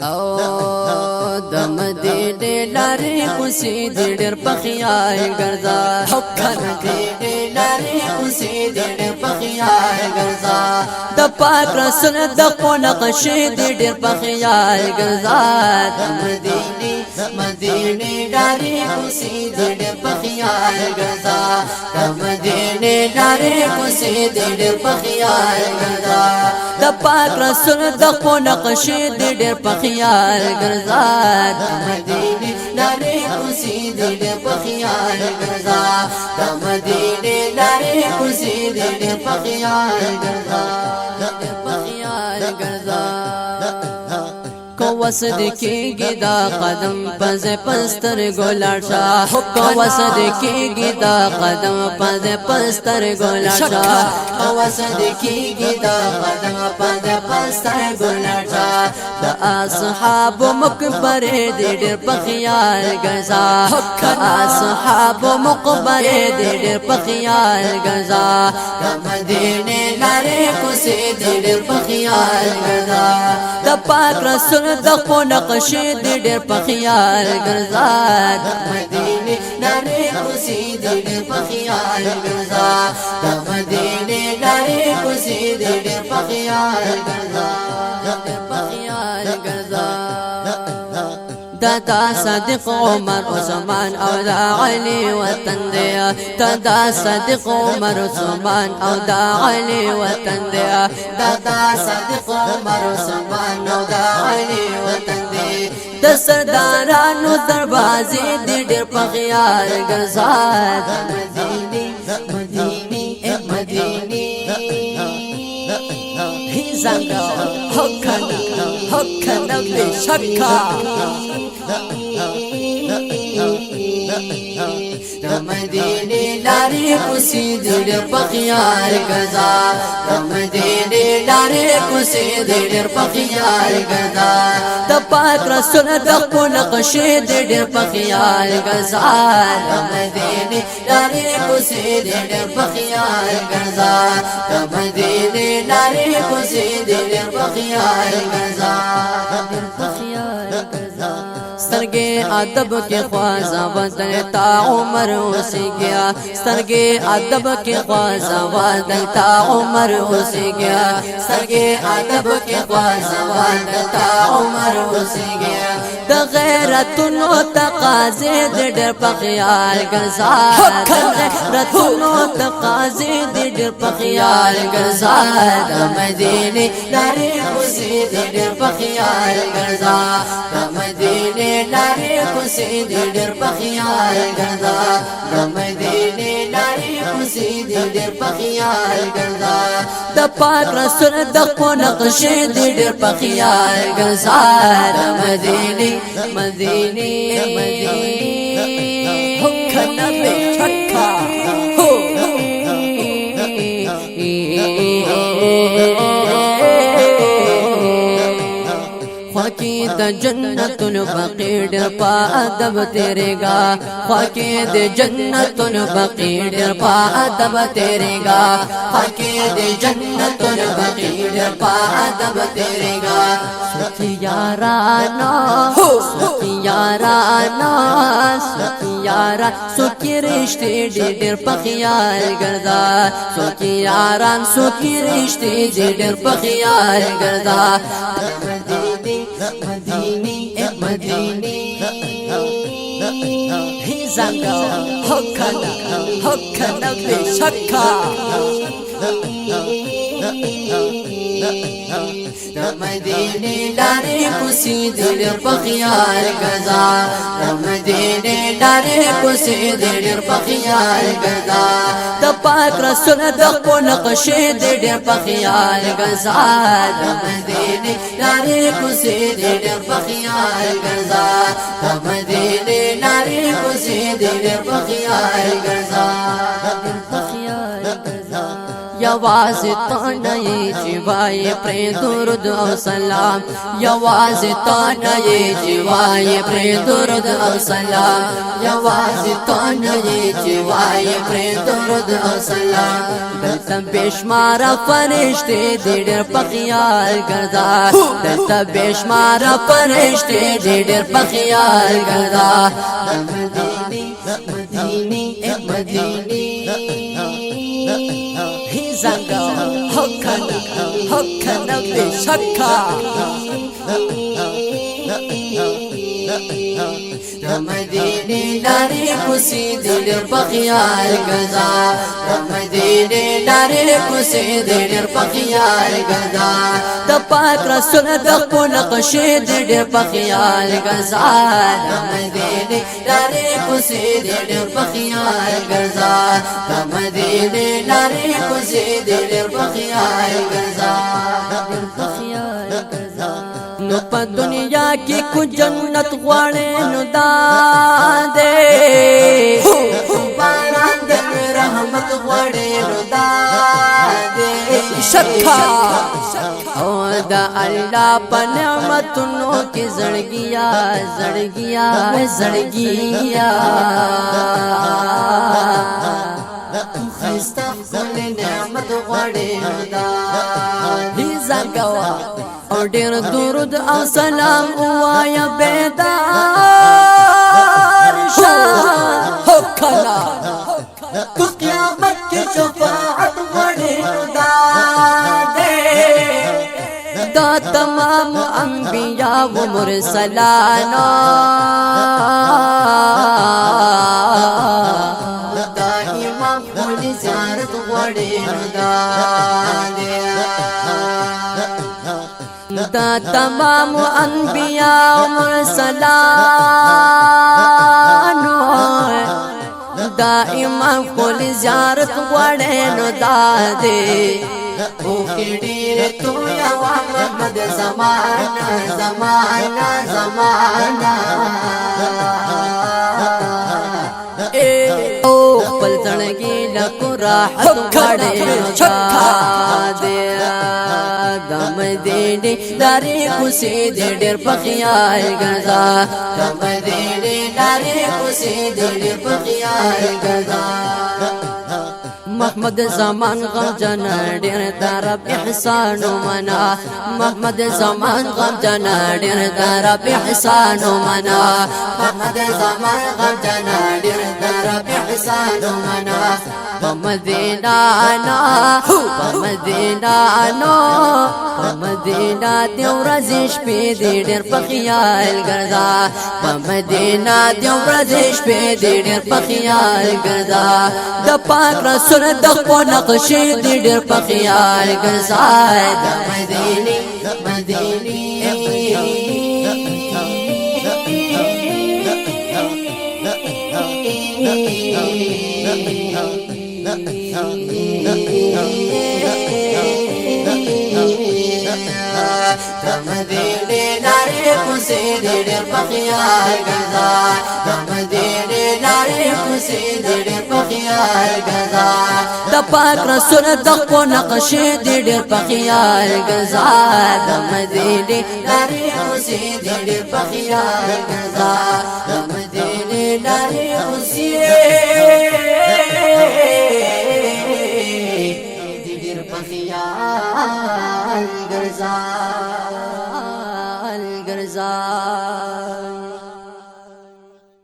او د مدینه لارې کوڅې دې ډېر په خیال ګرځا حکم دې لارې کوڅې دې ډېر په خیال ګرځا د پاک رسول د نقشې دې ډېر په خیال ګرځا د مدینه لارې کوڅې دې ډېر په خیال ګرځا د مدینه لارې کوڅې دې ډېر په خیال ګرځا د پاک رسول د نقشې دې ډېر په خیال ګرځا د مدینه لارې کوڅې دې ډېر په خیال ګرځا د مدینه لارې کوڅې دې ډېر په خیال ګرځا په خیال ګرځا کو وسد کېږي دا قدم پز پستر ګولاشا کو وسد کېږي دا قدم پز پستر ګولاشا کو وسد کېږي دا قدم پز پستر ګولاشا د اصحاب مقبره دې ډېر په خیال ګرځا اصحاب مقبره دې ډېر په خیال ګرځا د مدینه لارې کوڅې دې ډېر په خیال ګرځا د پاک رسول د نقشې دې ډېر په خیال ګرځا د مدینه لارې کوڅې دې ډېر په خیال ګرځا د مدینه لارې کوڅې دې ډېر په خیال ګرځا په خیال ګرځا دا صدیق عمر عثمان او دا علی وطن دی دا صدیق عمر عثمان او دا علی وطن دی دا صدیق عمر عثمان او دا علی وطن دی د سردارانو دروازې دې ډېر په خیال ګرځا د مدینه هیزنګا حکنا بشکا د مدینه لارې کوڅې دې ډېر په خیال ګرځا د مدینه لارې کوڅې دې ډېر په خیال ګرځا د پاک رسول د نقشې دې ډېر په خیال ګرځا د مدینه لارې کوڅې دې ډېر په خیال ګرځا د مدینه لارې کوڅې دې ډېر په خیال ګرځا په خیال ګرځا سترګې ادب کې خوازا بدلتا عمر اوسې گیا سترګې ادب کې خوازا بدلتا عمر اوسې گیا سترګې ادب کې خوازا بدلتا عمر اوسې گیا د غیرتونو تقاضې دې ډېر په خیال ګرځا د غیرتونو تقاضې دې ډېر په خیال ګرځا د مدینه لارې کوڅې دې ډېر په خیال ګرځا د مدینه لارې کوڅې دې ډېر په خیال ګرځا د مدینه لارې کوڅې دې ډېر په خیال ګرځا د پاک رسول د نقشې دې ډېر په خیال ګرځا د مدینه حکنا بشکا خواکی د جنت البقیع ډېر په ادب تیرېږا خواکی د جنت البقیع ډېر په ادب تیرېږا خواکی د جنت البقیع ډېر په ادب تیرېږا سخی یارانا سخی رشتې ډېر په خیال ګرځا سخی یاران سخی رشتې ډېر په خیال ګرځا مدینه هیزنګا حکنا بشکا د مدینه لارې کوڅې دې ډېر په خیال ګرځا د مدینه لارې کوڅې دې ډېر په خیال ګرځا د پاک رسول د نقشې دې ډېر په خیال ګرځا د مدینه لارې کوڅې دې ډېر په خیال ګرځا د مدینه لارې کوڅې دې ډېر په خیال ګرځا په خیال ګرځا یا یوازې تا نه یې چې وایې پرې درود او سلام یوازې تا نه یې چې وایې پرې درود او سلام یوازې تا نه یې چې وایې پرې درود او سلام دلته بشمار فرشتې دې ډېر په خیال ګرځا دلته بشمار فرشتې دې ډېر په خیال ګرځا مدینی مدینی هی زنگا حکنا بشکا مدینی لاری کسی دل بخیال گزا مدینی لاری کسی دل بخیال گزا د پاک رسول د خپل نقشې دل بخیال گزا مدینی لاری کسی دل بخیال گزا مدینی لاری کسی دل بخیال گزا نو په دنیا کې کو جنت غواړې نو دا دې باران د رحمت غواړې نو دا دې شکا او دا الله په نعمتونو کې زړګیا زړګیا زړګیا خسته خپل نعمت غواړې نو دا دې زګوا او ډېر درود او سلام وایا بیدار شاه کلا په قیامت کې شفاعت وړي دا تمام انبیاء و مرسلانو دا امام کل زیارت وړي دا تمام انبیاء و مرسلانو دا امام کل زیارت غواړي نو دا دې او کډیر تو یا محمد زمانہ زمانہ زمانہ او خپل ځړګي لکو راحت غواړي نو دا دې دم دې لارې کوسې دې ډېر په خیال ګرځا دم دې لارې کوسې دې ډېر په خیال ګرځا محمد زمان غم جنا ډېر درب احسان منا محمد زمان غم جنا ډېر درب احسان منا محمد زمان غم جنا ډېر درب احسان منا مدینہ نا مدینہ نو مدینہ دیو رزش په دې ډېر په خیال ګرځا مدینہ دیو رزش په دې ډېر په خیال ګرځا د پاک رسول د خپل نقشې دې ډېر په خیال ګرځا د مدینه مدینه مدینه لارې کوسې دې ډېر په خیال ګرځا مدینه لارې کوسې دې ډېر په خیال ګرځا د پاک رسول د خپل نقشې دې ډېر په خیال ګرځا مدینه لارې کوسې دې ډېر په خیال ګرځا مدینه لارې کوسې